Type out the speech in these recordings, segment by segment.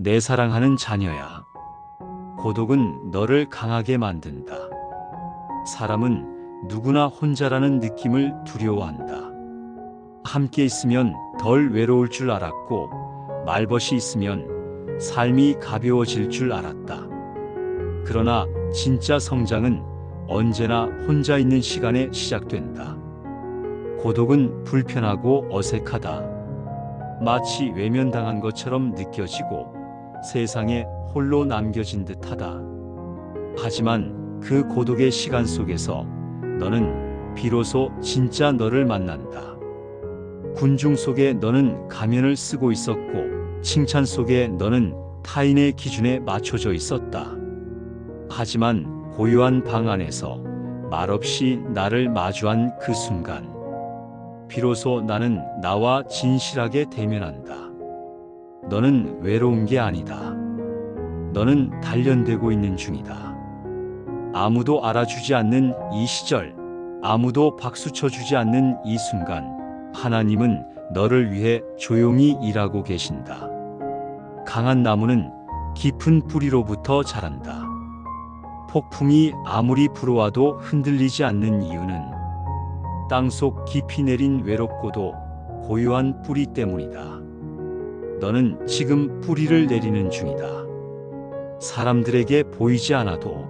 내 사랑하는 자녀야. 고독은 너를 강하게 만든다. 사람은 누구나 혼자라는 느낌을 두려워한다. 함께 있으면 덜 외로울 줄 알았고, 말벗이 있으면 삶이 가벼워질 줄 알았다. 그러나 진짜 성장은 언제나 혼자 있는 시간에 시작된다. 고독은 불편하고 어색하다. 마치 외면당한 것처럼 느껴지고 세상에 홀로 남겨진 듯하다. 하지만 그 고독의 시간 속에서 너는 비로소 진짜 너를 만난다. 군중 속에 너는 가면을 쓰고 있었고, 칭찬 속에 너는 타인의 기준에 맞춰져 있었다. 하지만 고요한 방 안에서 말없이 나를 마주한 그 순간, 비로소 나는 나와 진실하게 대면한다. 너는 외로운 게 아니다. 너는 단련되고 있는 중이다. 아무도 알아주지 않는 이 시절, 아무도 박수쳐주지 않는 이 순간, 하나님은 너를 위해 조용히 일하고 계신다. 강한 나무는 깊은 뿌리로부터 자란다. 폭풍이 아무리 불어와도 흔들리지 않는 이유는 땅속 깊이 내린 외롭고도 고요한 뿌리 때문이다. 너는 지금 뿌리를 내리는 중이다. 사람들에게 보이지 않아도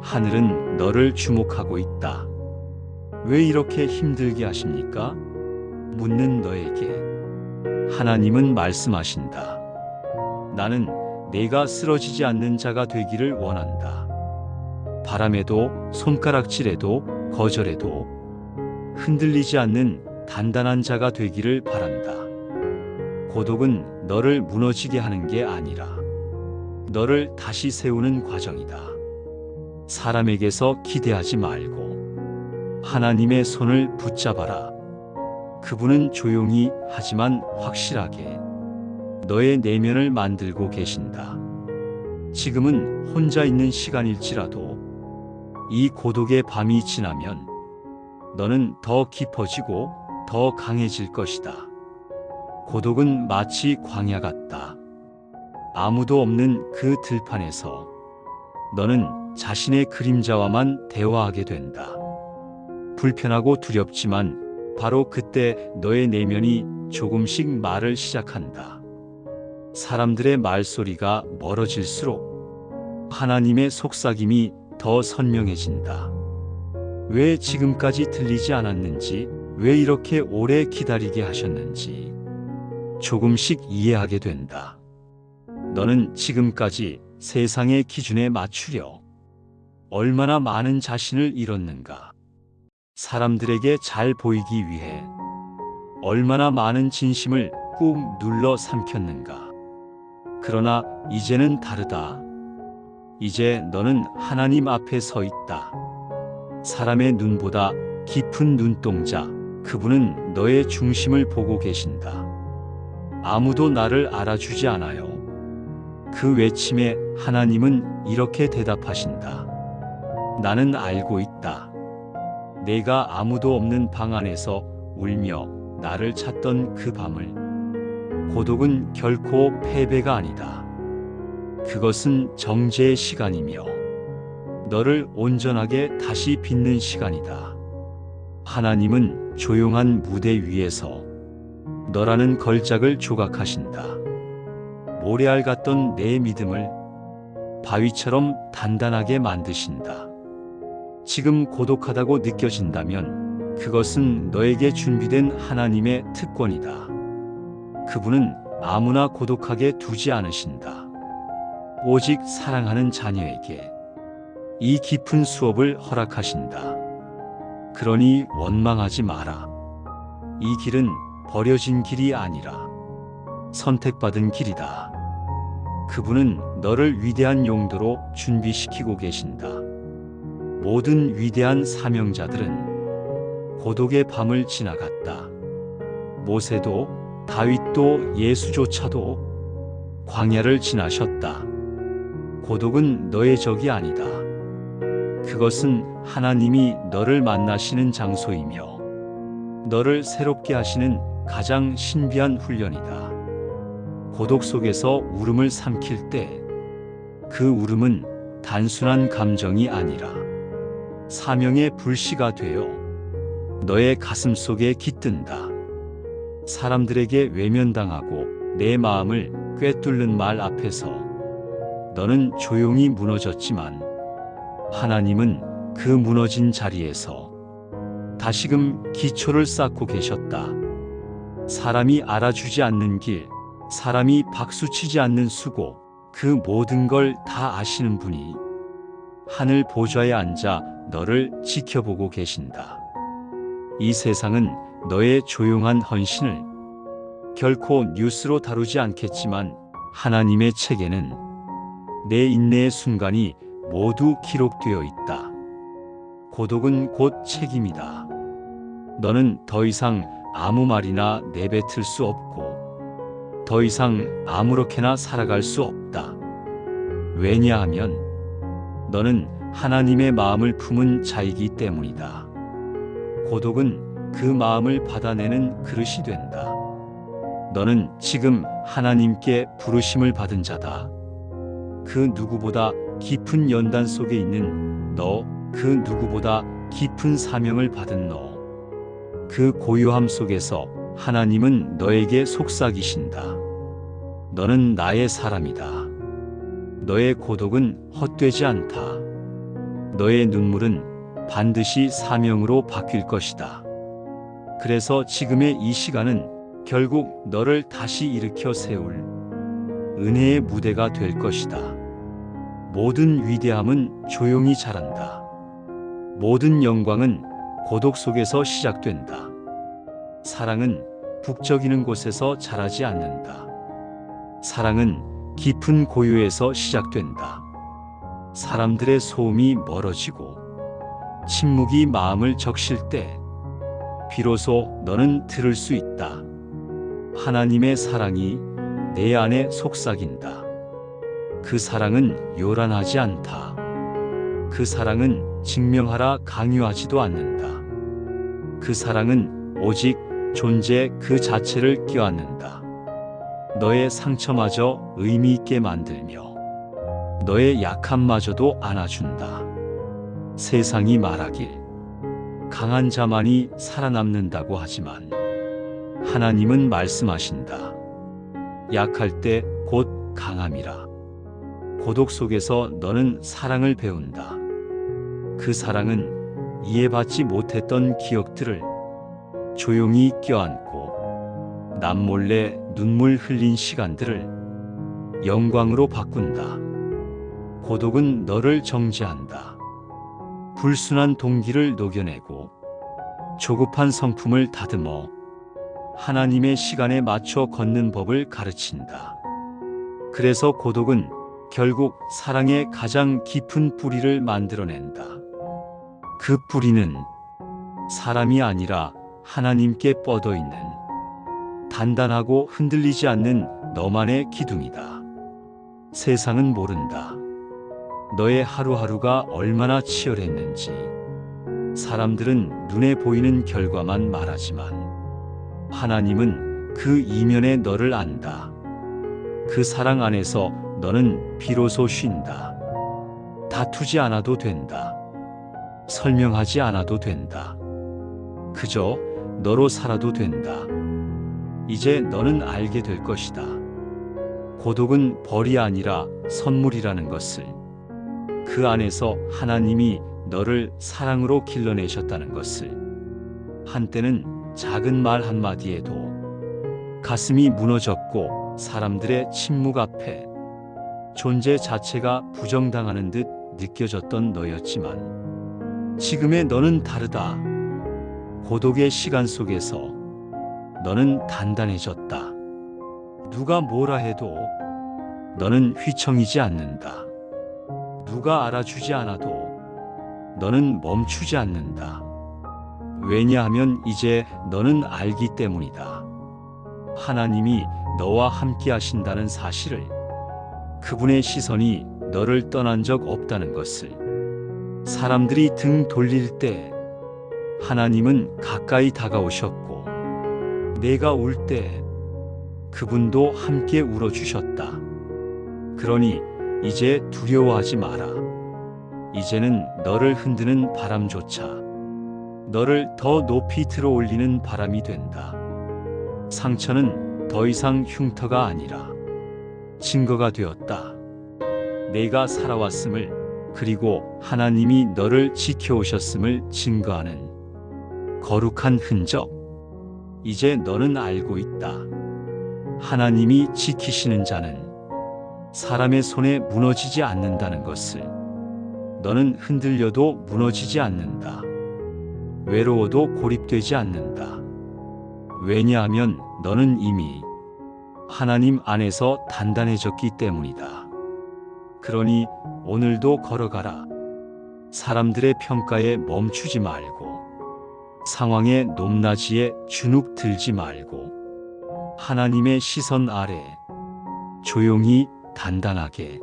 하늘은 너를 주목하고 있다. 왜 이렇게 힘들게 하십니까? 묻는 너에게 하나님은 말씀하신다. 나는 내가 쓰러지지 않는 자가 되기를 원한다. 바람에도 손가락질에도 거절에도 흔들리지 않는 단단한 자가 되기를 바란다. 고독은 너를 무너지게 하는 게 아니라 너를 다시 세우는 과정이다. 사람에게서 기대하지 말고 하나님의 손을 붙잡아라. 그분은 조용히 하지만 확실하게 너의 내면을 만들고 계신다. 지금은 혼자 있는 시간일지라도 이 고독의 밤이 지나면 너는 더 깊어지고 더 강해질 것이다. 고독은 마치 광야 같다. 아무도 없는 그 들판에서 너는 자신의 그림자와만 대화하게 된다. 불편하고 두렵지만 바로 그때 너의 내면이 조금씩 말을 시작한다. 사람들의 말소리가 멀어질수록 하나님의 속삭임이 더 선명해진다. 왜 지금까지 들리지 않았는지, 왜 이렇게 오래 기다리게 하셨는지 조금씩 이해하게 된다. 너는 지금까지 세상의 기준에 맞추려 얼마나 많은 자신을 잃었는가. 사람들에게 잘 보이기 위해 얼마나 많은 진심을 꾹 눌러 삼켰는가. 그러나 이제는 다르다. 이제 너는 하나님 앞에 서 있다. 사람의 눈보다 깊은 눈동자, 그분은 너의 중심을 보고 계신다. 아무도 나를 알아주지 않아요. 그 외침에 하나님은 이렇게 대답하신다. 나는 알고 있다. 내가 아무도 없는 방 안에서 울며 나를 찾던 그 밤을. 고독은 결코 패배가 아니다. 그것은 정죄의 시간이며 너를 온전하게 다시 빚는 시간이다. 하나님은 조용한 무대 위에서 너라는 걸작을 조각하신다. 모래알 같던 내 믿음을 바위처럼 단단하게 만드신다. 지금 고독하다고 느껴진다면 그것은 너에게 준비된 하나님의 특권이다. 그분은 아무나 고독하게 두지 않으신다. 오직 사랑하는 자녀에게 이 깊은 수업을 허락하신다. 그러니 원망하지 마라. 이 길은 버려진 길이 아니라 선택받은 길이다. 그분은 너를 위대한 용도로 준비시키고 계신다. 모든 위대한 사명자들은 고독의 밤을 지나갔다. 모세도, 다윗도, 예수조차도 광야를 지나셨다. 고독은 너의 적이 아니다. 그것은 하나님이 너를 만나시는 장소이며 너를 새롭게 하시는 가장 신비한 훈련이다. 고독 속에서 울음을 삼킬 때 그 울음은 단순한 감정이 아니라 사명의 불씨가 되어 너의 가슴 속에 깃든다. 사람들에게 외면당하고 내 마음을 꿰뚫는 말 앞에서 너는 조용히 무너졌지만 하나님은 그 무너진 자리에서 다시금 기초를 쌓고 계셨다. 사람이 알아주지 않는 길, 사람이 박수치지 않는 수고, 그 모든 걸 다 아시는 분이 하늘 보좌에 앉아 너를 지켜보고 계신다. 이 세상은 너의 조용한 헌신을 결코 뉴스로 다루지 않겠지만 하나님의 책에는 내 인내의 순간이 모두 기록되어 있다. 고독은 곧 책임이다. 너는 더 이상 아무 말이나 내뱉을 수 없고 더 이상 아무렇게나 살아갈 수 없다. 왜냐하면 너는 하나님의 마음을 품은 자이기 때문이다. 고독은 그 마음을 받아내는 그릇이 된다. 너는 지금 하나님께 부르심을 받은 자다. 그 누구보다 깊은 연단 속에 있는 너, 그 누구보다 깊은 사명을 받은 너, 그 고요함 속에서 하나님은 너에게 속삭이신다. 너는 나의 사람이다. 너의 고독은 헛되지 않다. 너의 눈물은 반드시 사명으로 바뀔 것이다. 그래서 지금의 이 시간은 결국 너를 다시 일으켜 세울 은혜의 무대가 될 것이다. 모든 위대함은 조용히 자란다. 모든 영광은 고독 속에서 시작된다. 사랑은 북적이는 곳에서 자라지 않는다. 사랑은 깊은 고요에서 시작된다. 사람들의 소음이 멀어지고 침묵이 마음을 적실 때 비로소 너는 들을 수 있다. 하나님의 사랑이 내 안에 속삭인다. 그 사랑은 요란하지 않다. 그 사랑은 증명하라 강요하지도 않는다. 그 사랑은 오직 존재 그 자체를 껴안는다. 너의 상처마저 의미 있게 만들며 너의 약함마저도 안아준다. 세상이 말하길 강한 자만이 살아남는다고 하지만 하나님은 말씀하신다. 약할 때 곧 강함이라. 고독 속에서 너는 사랑을 배운다. 그 사랑은 이해받지 못했던 기억들을 조용히 껴안고 남몰래 눈물 흘린 시간들을 영광으로 바꾼다. 고독은 너를 정죄한다. 불순한 동기를 녹여내고 조급한 성품을 다듬어 하나님의 시간에 맞춰 걷는 법을 가르친다. 그래서 고독은 결국 사랑의 가장 깊은 뿌리를 만들어낸다. 그 뿌리는 사람이 아니라 하나님께 뻗어 있는 단단하고 흔들리지 않는 너만의 기둥이다. 세상은 모른다. 너의 하루하루가 얼마나 치열했는지. 사람들은 눈에 보이는 결과만 말하지만 하나님은 그 이면의 너를 안다. 그 사랑 안에서 너는 비로소 쉰다. 다투지 않아도 된다. 설명하지 않아도 된다. 그저 너로 살아도 된다. 이제 너는 알게 될 것이다. 고독은 벌이 아니라 선물이라는 것을. 그 안에서 하나님이 너를 사랑으로 길러내셨다는 것을. 한때는 작은 말 한마디에도 가슴이 무너졌고 사람들의 침묵 앞에 존재 자체가 부정당하는 듯 느껴졌던 너였지만 지금의 너는 다르다. 고독의 시간 속에서 너는 단단해졌다. 누가 뭐라 해도 너는 휘청이지 않는다. 누가 알아주지 않아도 너는 멈추지 않는다. 왜냐하면 이제 너는 알기 때문이다. 하나님이 너와 함께 하신다는 사실을, 그분의 시선이 너를 떠난 적 없다는 것을. 사람들이 등 돌릴 때 하나님은 가까이 다가오셨고, 내가 울 때 그분도 함께 울어주셨다. 그러니 이제 두려워하지 마라. 이제는 너를 흔드는 바람조차 너를 더 높이 들어올리는 바람이 된다. 상처는 더 이상 흉터가 아니라 증거가 되었다. 내가 살아왔음을, 그리고 하나님이 너를 지켜오셨음을 증거하는 거룩한 흔적. 이제 너는 알고 있다. 하나님이 지키시는 자는 사람의 손에 무너지지 않는다는 것을. 너는 흔들려도 무너지지 않는다. 외로워도 고립되지 않는다. 왜냐하면 너는 이미 하나님 안에서 단단해졌기 때문이다. 그러니 오늘도 걸어가라. 사람들의 평가에 멈추지 말고, 상황의 높낮이에 주눅 들지 말고, 하나님의 시선 아래 조용히 단단하게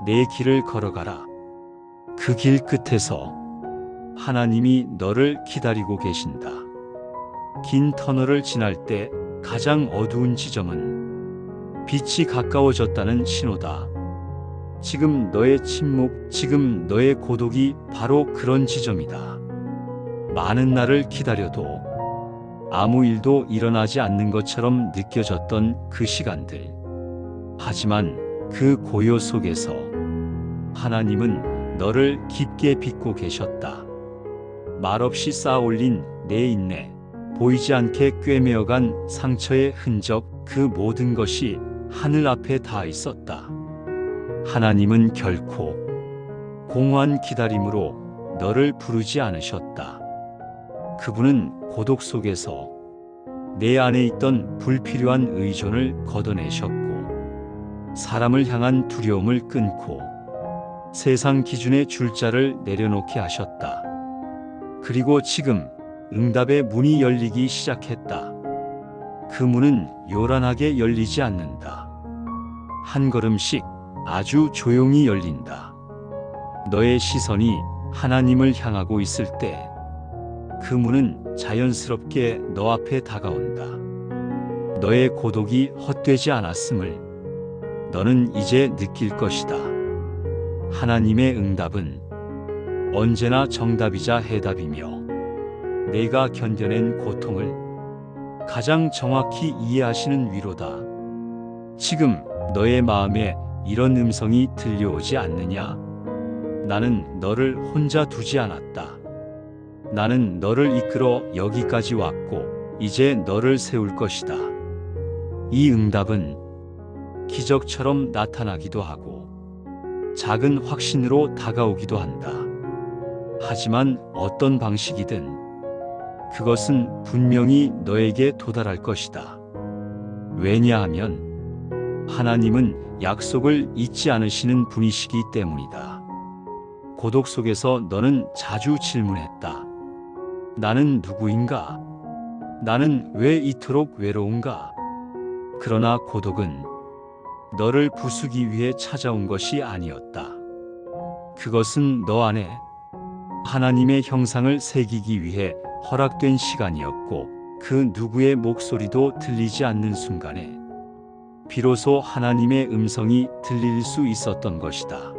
내 길을 걸어가라. 그 길 끝에서 하나님이 너를 기다리고 계신다. 긴 터널을 지날 때 가장 어두운 지점은 빛이 가까워졌다는 신호다. 지금 너의 침묵, 지금 너의 고독이 바로 그런 지점이다. 많은 날을 기다려도 아무 일도 일어나지 않는 것처럼 느껴졌던 그 시간들. 하지만 그 고요 속에서 하나님은 너를 깊게 빚고 계셨다. 말없이 쌓아올린 내 인내, 보이지 않게 꿰매어간 상처의 흔적, 그 모든 것이 하늘 앞에 닿아 있었다. 하나님은 결코 공허한 기다림으로 너를 부르지 않으셨다. 그분은 고독 속에서 내 안에 있던 불필요한 의존을 걷어내셨고, 사람을 향한 두려움을 끊고 세상 기준의 줄자를 내려놓게 하셨다. 그리고 지금 응답의 문이 열리기 시작했다. 그 문은 요란하게 열리지 않는다. 한 걸음씩 아주 조용히 열린다. 너의 시선이 하나님을 향하고 있을 때 그 문은 자연스럽게 너 앞에 다가온다. 너의 고독이 헛되지 않았음을 너는 이제 느낄 것이다. 하나님의 응답은 언제나 정답이자 해답이며, 내가 견뎌낸 고통을 가장 정확히 이해하시는 위로다. 지금 너의 마음에 이런 음성이 들려오지 않느냐? 나는 너를 혼자 두지 않았다. 나는 너를 이끌어 여기까지 왔고 이제 너를 세울 것이다. 이 응답은 기적처럼 나타나기도 하고 작은 확신으로 다가오기도 한다. 하지만 어떤 방식이든 그것은 분명히 너에게 도달할 것이다. 왜냐하면 하나님은 약속을 잊지 않으시는 분이시기 때문이다. 고독 속에서 너는 자주 질문했다. 나는 누구인가? 나는 왜 이토록 외로운가? 그러나 고독은 너를 부수기 위해 찾아온 것이 아니었다. 그것은 너 안에 하나님의 형상을 새기기 위해 허락된 시간이었고, 그 누구의 목소리도 들리지 않는 순간에 비로소 하나님의 음성이 들릴 수 있었던 것이다.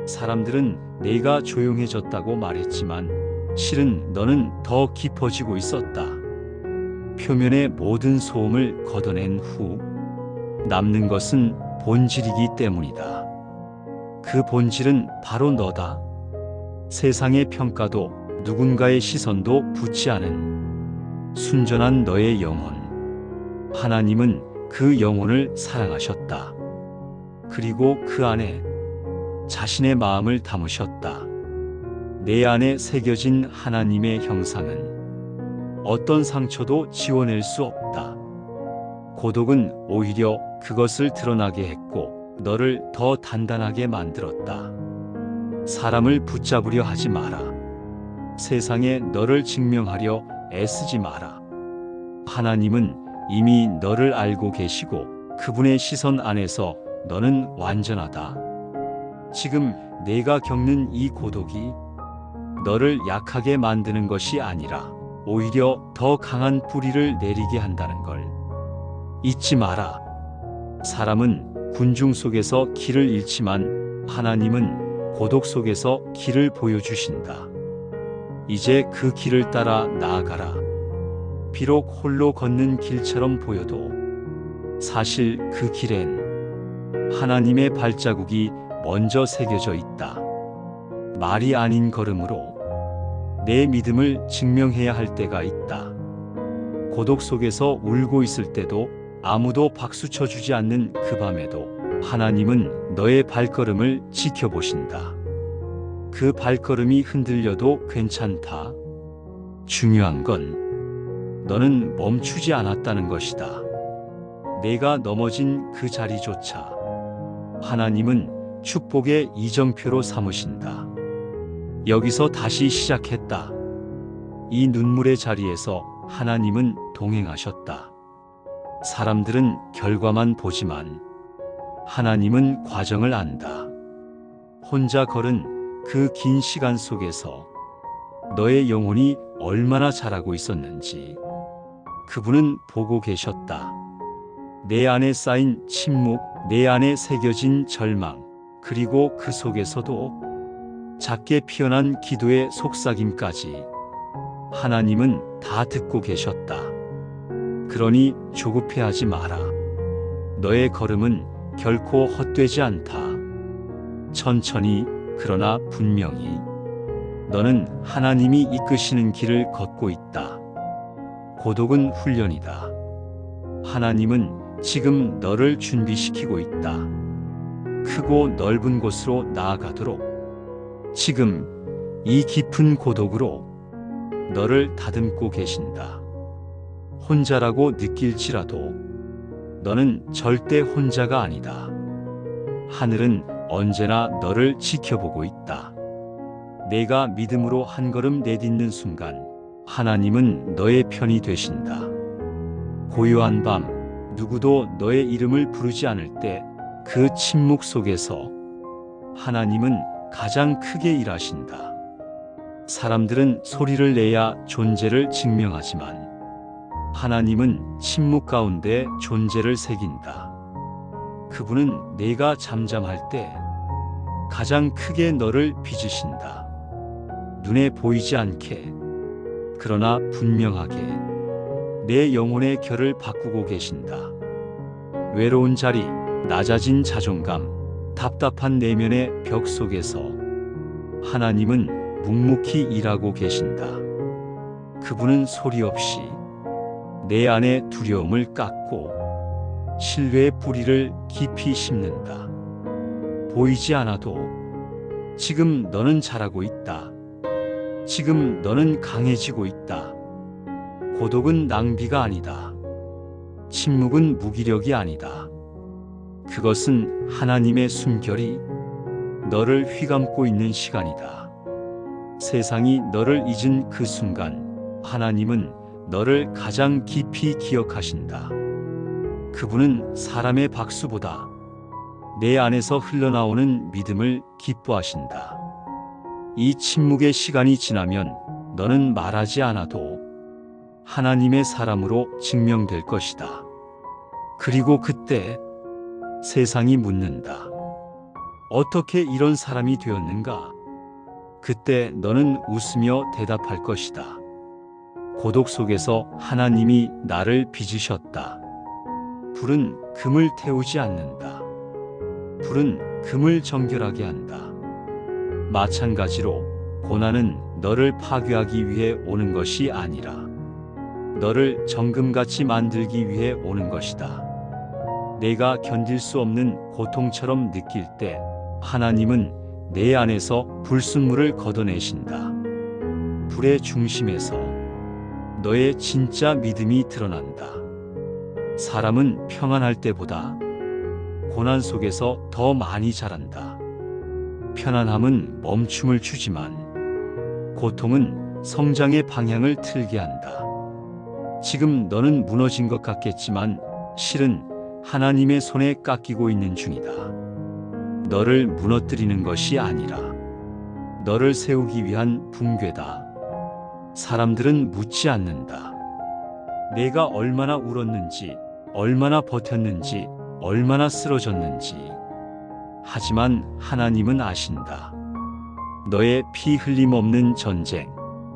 사람들은 내가 조용해졌다고 말했지만 실은 너는 더 깊어지고 있었다. 표면의 모든 소음을 걷어낸 후 남는 것은 본질이기 때문이다. 그 본질은 바로 너다. 세상의 평가도 누군가의 시선도 붙지 않은 순전한 너의 영혼. 하나님은 그 영혼을 사랑하셨다. 그리고 그 안에 자신의 마음을 담으셨다. 내 안에 새겨진 하나님의 형상은 어떤 상처도 지워낼 수 없다. 고독은 오히려 그것을 드러나게 했고 너를 더 단단하게 만들었다. 사람을 붙잡으려 하지 마라. 세상에 너를 증명하려 애쓰지 마라. 하나님은 이미 너를 알고 계시고 그분의 시선 안에서 너는 완전하다. 지금 내가 겪는 이 고독이 너를 약하게 만드는 것이 아니라 오히려 더 강한 뿌리를 내리게 한다는 걸 잊지 마라. 사람은 군중 속에서 길을 잃지만 하나님은 고독 속에서 길을 보여주신다. 이제 그 길을 따라 나아가라. 비록 홀로 걷는 길처럼 보여도 사실 그 길엔 하나님의 발자국이 먼저 새겨져 있다. 말이 아닌 걸음으로 내 믿음을 증명해야 할 때가 있다. 고독 속에서 울고 있을 때도, 아무도 박수 쳐주지 않는 그 밤에도 하나님은 너의 발걸음을 지켜보신다. 그 발걸음이 흔들려도 괜찮다. 중요한 건 너는 멈추지 않았다는 것이다. 내가 넘어진 그 자리조차 하나님은 축복의 이정표로 삼으신다. 여기서 다시 시작했다. 이 눈물의 자리에서 하나님은 동행하셨다. 사람들은 결과만 보지만 하나님은 과정을 안다. 혼자 걸은 그 긴 시간 속에서 너의 영혼이 얼마나 자라고 있었는지 그분은 보고 계셨다. 내 안에 쌓인 침묵, 내 안에 새겨진 절망, 그리고 그 속에서도 작게 피어난 기도의 속삭임까지 하나님은 다 듣고 계셨다. 그러니 조급해하지 마라. 너의 걸음은 결코 헛되지 않다. 천천히, 그러나 분명히 너는 하나님이 이끄시는 길을 걷고 있다. 고독은 훈련이다. 하나님은 지금 너를 준비시키고 있다. 크고 넓은 곳으로 나아가도록. 지금 이 깊은 고독으로 너를 다듬고 계신다. 혼자라고 느낄지라도 너는 절대 혼자가 아니다. 하늘은 언제나 너를 지켜보고 있다. 내가 믿음으로 한 걸음 내딛는 순간 하나님은 너의 편이 되신다. 고요한 밤, 누구도 너의 이름을 부르지 않을 때 그 침묵 속에서 하나님은 가장 크게 일하신다. 사람들은 소리를 내야 존재를 증명하지만 하나님은 침묵 가운데 존재를 새긴다. 그분은 내가 잠잠할 때 가장 크게 너를 빚으신다. 눈에 보이지 않게, 그러나 분명하게 내 영혼의 결을 바꾸고 계신다. 외로운 자리, 낮아진 자존감, 답답한 내면의 벽 속에서 하나님은 묵묵히 일하고 계신다. 그분은 소리 없이 내 안의 두려움을 깎고 신뢰의 뿌리를 깊이 심는다. 보이지 않아도 지금 너는 자라고 있다. 지금 너는 강해지고 있다. 고독은 낭비가 아니다. 침묵은 무기력이 아니다. 그것은 하나님의 숨결이 너를 휘감고 있는 시간이다. 세상이 너를 잊은 그 순간 하나님은 너를 가장 깊이 기억하신다. 그분은 사람의 박수보다 내 안에서 흘러나오는 믿음을 기뻐하신다. 이 침묵의 시간이 지나면 너는 말하지 않아도 하나님의 사람으로 증명될 것이다. 그리고 그때 세상이 묻는다. 어떻게 이런 사람이 되었는가? 그때 너는 웃으며 대답할 것이다. 고독 속에서 하나님이 나를 빚으셨다. 불은 금을 태우지 않는다. 불은 금을 정결하게 한다. 마찬가지로 고난은 너를 파괴하기 위해 오는 것이 아니라 너를 정금같이 만들기 위해 오는 것이다. 내가 견딜 수 없는 고통처럼 느낄 때 하나님은 내 안에서 불순물을 걷어내신다. 불의 중심에서 너의 진짜 믿음이 드러난다. 사람은 평안할 때보다 고난 속에서 더 많이 자란다. 편안함은 멈춤을 주지만 고통은 성장의 방향을 틀게 한다. 지금 너는 무너진 것 같겠지만 실은 하나님의 손에 깎이고 있는 중이다. 너를 무너뜨리는 것이 아니라 너를 세우기 위한 붕괴다. 사람들은 묻지 않는다. 내가 얼마나 울었는지, 얼마나 버텼는지, 얼마나 쓰러졌는지. 하지만 하나님은 아신다. 너의 피 흘림 없는 전쟁,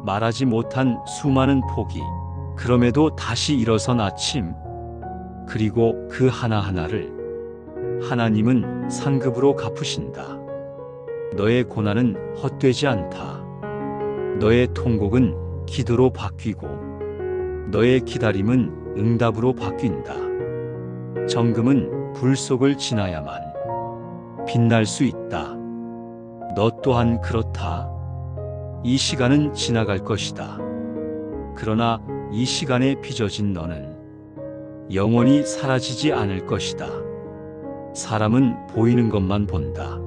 말하지 못한 수많은 포기, 그럼에도 다시 일어선 아침, 그리고 그 하나하나를 하나님은 상급으로 갚으신다. 너의 고난은 헛되지 않다. 너의 통곡은 기도로 바뀌고 너의 기다림은 응답으로 바뀐다. 정금은 불 속을 지나야만 빛날 수 있다. 너 또한 그렇다. 이 시간은 지나갈 것이다. 그러나 이 시간에 빚어진 너는 영원히 사라지지 않을 것이다. 사람은 보이는 것만 본다.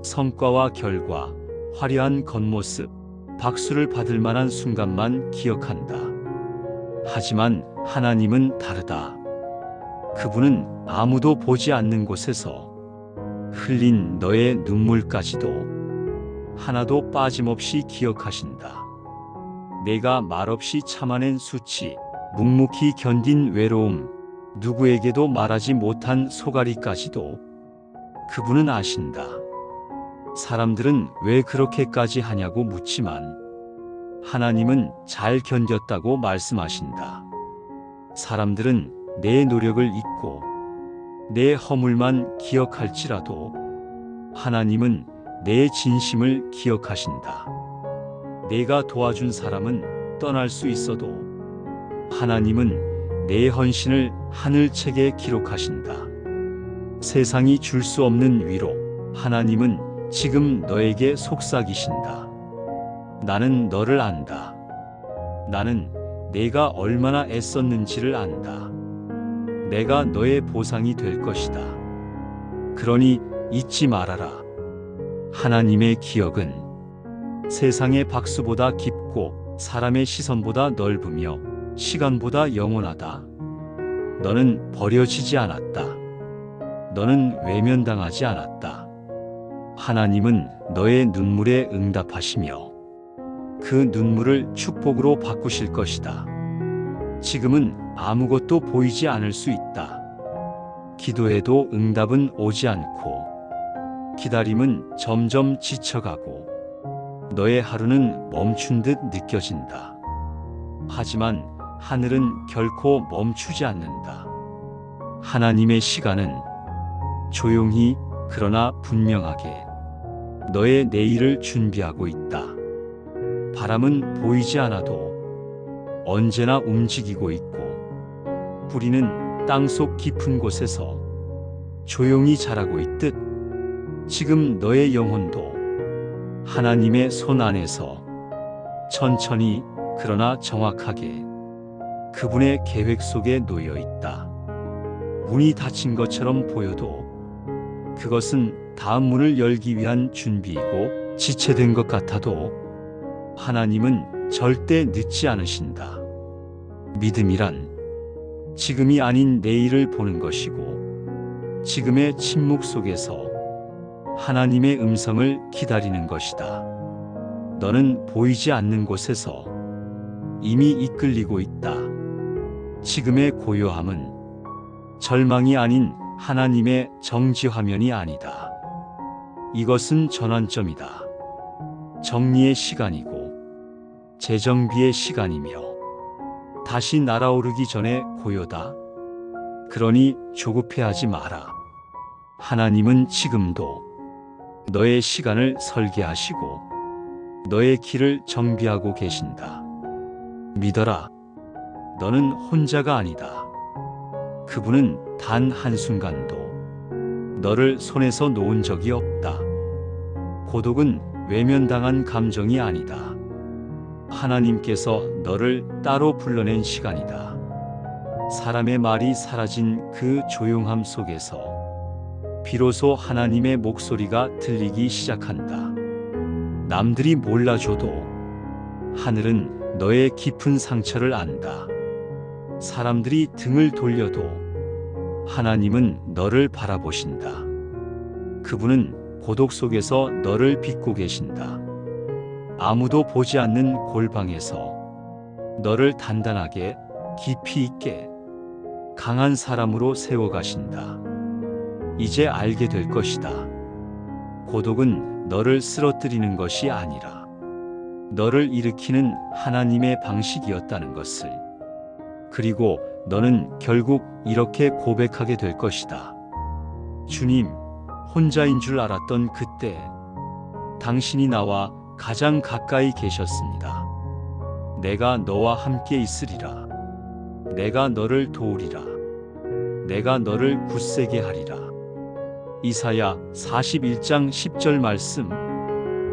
성과와 결과, 화려한 겉모습, 박수를 받을 만한 순간만 기억한다. 하지만 하나님은 다르다. 그분은 아무도 보지 않는 곳에서 흘린 너의 눈물까지도 하나도 빠짐없이 기억하신다. 내가 말없이 참아낸 수치, 묵묵히 견딘 외로움, 누구에게도 말하지 못한 소갈이까지도 그분은 아신다. 사람들은 왜 그렇게까지 하냐고 묻지만 하나님은 잘 견뎠다고 말씀하신다. 사람들은 내 노력을 잊고 내 허물만 기억할지라도 하나님은 내 진심을 기억하신다. 내가 도와준 사람은 떠날 수 있어도 하나님은 내 헌신을 하늘책에 기록하신다. 세상이 줄 수 없는 위로 하나님은 지금 너에게 속삭이신다. 나는 너를 안다. 나는 내가 얼마나 애썼는지를 안다. 내가 너의 보상이 될 것이다. 그러니 잊지 말아라. 하나님의 기억은 세상의 박수보다 깊고 사람의 시선보다 넓으며 시간보다 영원하다. 너는 버려지지 않았다. 너는 외면당하지 않았다. 하나님은 너의 눈물에 응답하시며 그 눈물을 축복으로 바꾸실 것이다. 지금은 아무것도 보이지 않을 수 있다. 기도해도 응답은 오지 않고 기다림은 점점 지쳐가고 너의 하루는 멈춘 듯 느껴진다. 하지만 하늘은 결코 멈추지 않는다. 하나님의 시간은 조용히 그러나 분명하게 너의 내일을 준비하고 있다. 바람은 보이지 않아도 언제나 움직이고 있고 뿌리는 땅속 깊은 곳에서 조용히 자라고 있듯 지금 너의 영혼도 하나님의 손 안에서 천천히 그러나 정확하게 그분의 계획 속에 놓여 있다. 문이 닫힌 것처럼 보여도 그것은 다음 문을 열기 위한 준비이고 지체된 것 같아도 하나님은 절대 늦지 않으신다. 믿음이란 지금이 아닌 내일을 보는 것이고 지금의 침묵 속에서 하나님의 음성을 기다리는 것이다. 너는 보이지 않는 곳에서 이미 이끌리고 있다. 지금의 고요함은 절망이 아닌 하나님의 정지 화면이 아니다. 이것은 전환점이다. 정리의 시간이고 재정비의 시간이며 다시 날아오르기 전에 고요다. 그러니 조급해하지 마라. 하나님은 지금도 너의 시간을 설계하시고 너의 길을 정비하고 계신다. 믿어라. 너는 혼자가 아니다. 그분은 단 한순간도 너를 손에서 놓은 적이 없다. 고독은 외면당한 감정이 아니다. 하나님께서 너를 따로 불러낸 시간이다. 사람의 말이 사라진 그 조용함 속에서 비로소 하나님의 목소리가 들리기 시작한다. 남들이 몰라줘도 하늘은 너의 깊은 상처를 안다. 사람들이 등을 돌려도 하나님은 너를 바라보신다. 그분은 고독 속에서 너를 빚고 계신다. 아무도 보지 않는 골방에서 너를 단단하게 깊이 있게 강한 사람으로 세워가신다. 이제 알게 될 것이다. 고독은 너를 쓰러뜨리는 것이 아니라 너를 일으키는 하나님의 방식이었다는 것을. 그리고 너는 결국 이렇게 고백하게 될 것이다. 주님, 혼자인 줄 알았던 그때 당신이 나와 가장 가까이 계셨습니다. 내가 너와 함께 있으리라. 내가 너를 도우리라. 내가 너를 굳세게 하리라. 이사야 41장 10절 말씀.